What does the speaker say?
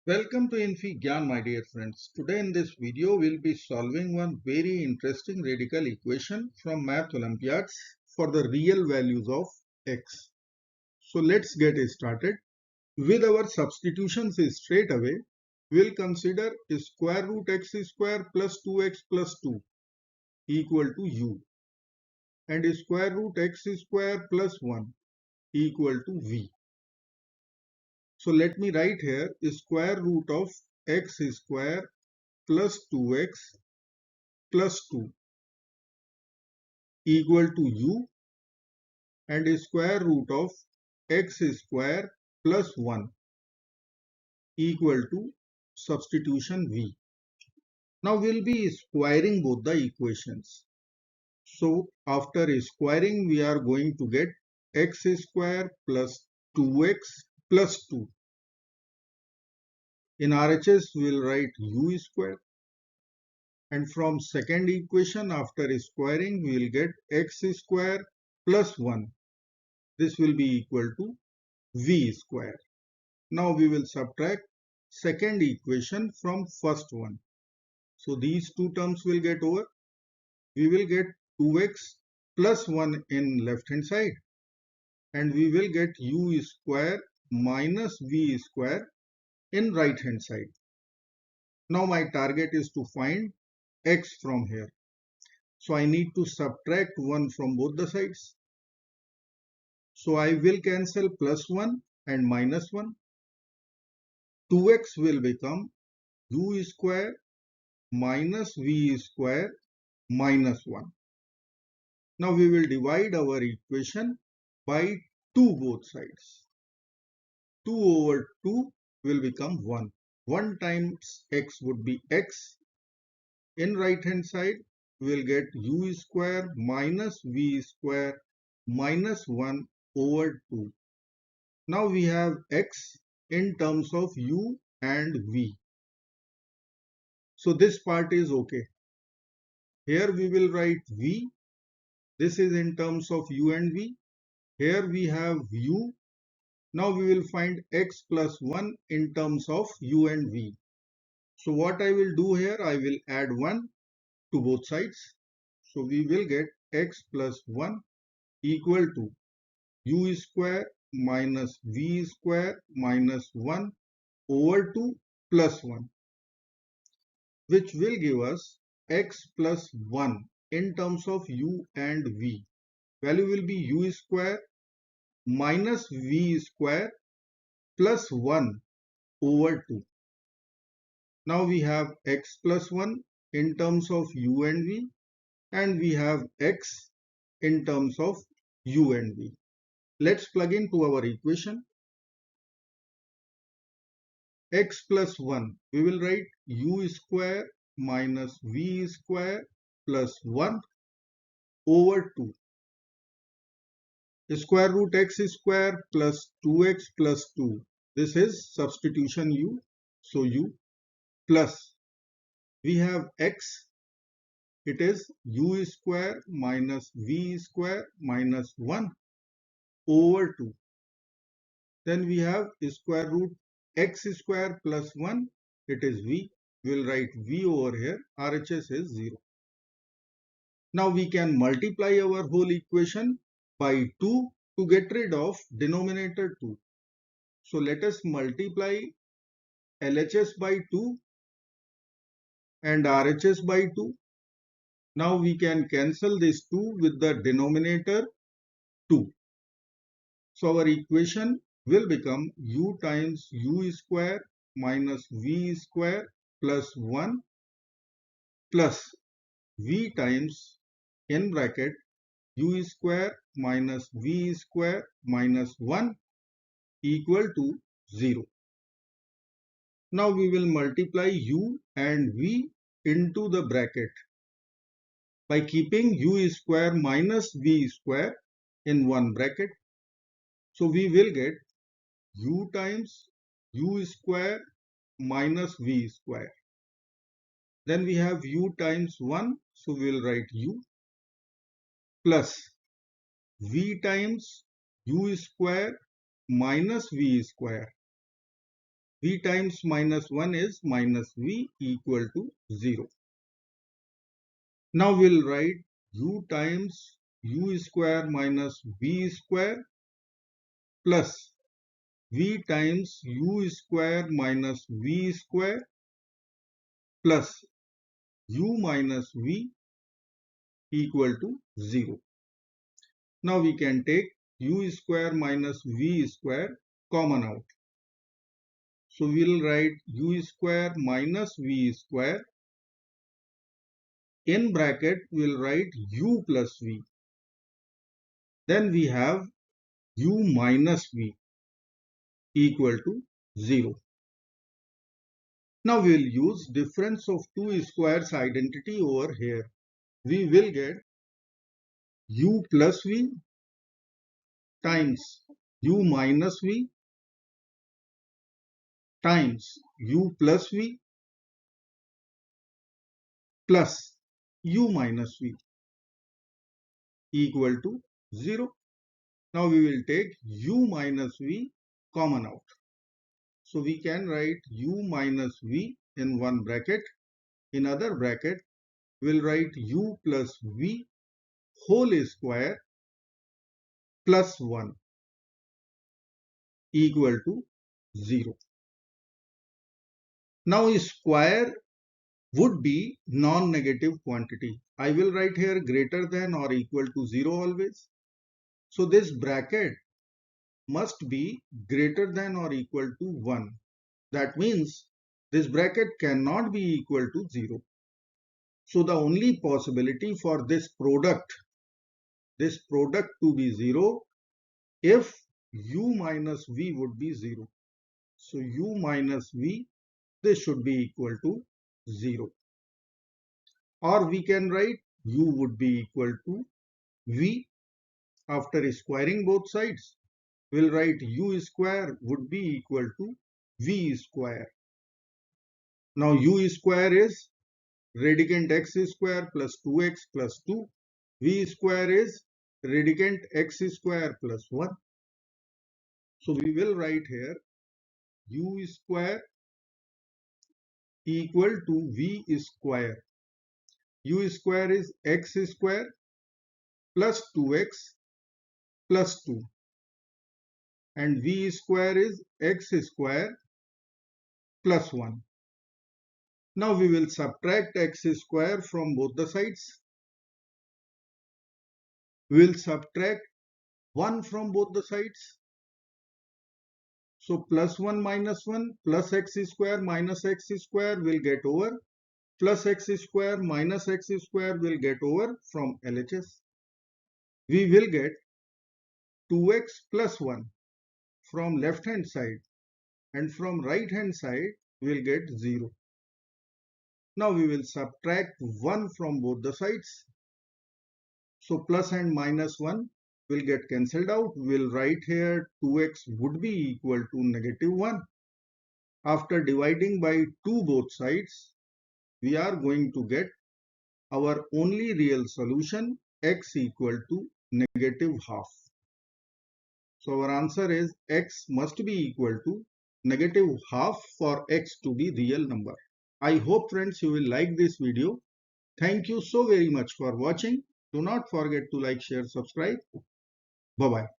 Welcome to infyGyan, my dear friends. Today in this video, we'll be solving one very interesting radical equation from Math Olympiads for the real values of x. So let's get started. With our substitutions straight away, we'll consider square root x square plus 2x plus 2 equal to u and square root x square plus 1 equal to v. So let me write here square root of x square plus 2x plus 2 equal to u and square root of x square plus 1 equal to substitution v. Now we'll be squaring both the equations. So after squaring we are going to get x square plus 2x plus 2. In RHS we will write u square. And from second equation after squaring we will get x square plus 1. This will be equal to v square. Now we will subtract second equation from first one. So these two terms will get over. We will get 2x plus 1 in left hand side and we will get u square minus v square in right hand side. Now my target is to find x from here. So I need to subtract 1 from both the sides. So I will cancel plus 1 and minus 1. 2x will become u square minus v square minus 1. Now we will divide our equation by 2 both sides. 2 over 2 will become 1. 1 times x would be x. In right hand side we will get u square minus v square minus 1 over 2. Now we have x in terms of u and v. So this part is okay. Here we will write v. This is in terms of u and v. Here we have u. Now we will find x plus 1 in terms of u and v. So what I will do here, I will add 1 to both sides. So we will get x plus 1 equal to u square minus v square minus 1 over 2 plus 1, which will give us x plus 1 in terms of u and v. Value will be u square minus v square plus 1 over 2. Now we have x plus 1 in terms of u and v and we have x in terms of u and v. Let's plug into our equation. X plus 1, we will write u square minus v square plus 1 over 2. Square root x square plus 2x plus 2. This is substitution u. So u plus we have x. It is u square minus v square minus 1 over 2. Then we have square root x square plus 1. It is v. We will write v over here. RHS is 0. Now we can multiply our whole equation by 2 to get rid of denominator 2. So let us multiply LHS by 2 and RHS by 2. Now we can cancel this 2 with the denominator 2. So our equation will become u times u square minus v square plus 1 plus v times in bracket u square minus v square minus 1 equal to 0. Now we will multiply u and v into the bracket by keeping u square minus v square in one bracket. So we will get u times u square minus v square. Then we have u times 1, so we will write u plus v times u square minus v square. v times minus 1 is minus v equal to 0. Now we'll write u times u square minus v square plus v times u square minus v square plus u minus v equal to 0. Now we can take u square minus v square common out. So we'll write u square minus v square. In bracket we'll write u plus v. Then we have u minus v equal to 0. Now we will use difference of two squares identity over here. We will get u plus v times u minus v times u plus v plus u minus v equal to 0. Now we will take u minus v common out. So we can write u minus v in one bracket. In other bracket, we'll write u plus v whole square plus 1 equal to 0. Now square would be non-negative quantity. I will write here greater than or equal to 0 always. So this bracket must be greater than or equal to 1. That means this bracket cannot be equal to 0. So the only possibility for this product to be 0 if u minus v would be 0. So u minus v, this should be equal to 0. Or we can write u would be equal to v. After squaring both sides, we'll write u square would be equal to v square. Now u square is radicand x square plus 2x plus 2. V square is radicand x square plus 1. So we will write here u square equal to v square. U square is x square plus 2x plus 2. And v square is x square plus 1. Now we will subtract x square from both the sides. We will subtract 1 from both the sides. So plus 1 minus 1 plus x square minus x square will get over. Plus x square minus x square will get over from LHS. We will get 2x plus 1 from left hand side, and from right hand side we will get 0. Now we will subtract 1 from both the sides. So plus and minus 1 will get cancelled out. We will write here 2x would be equal to negative 1. After dividing by 2 both sides, we are going to get our only real solution, x equal to negative half. So our answer is x must be equal to negative half for x to be real number. I hope friends you will like this video. Thank you so very much for watching. Do not forget to like, share, subscribe. Bye-bye.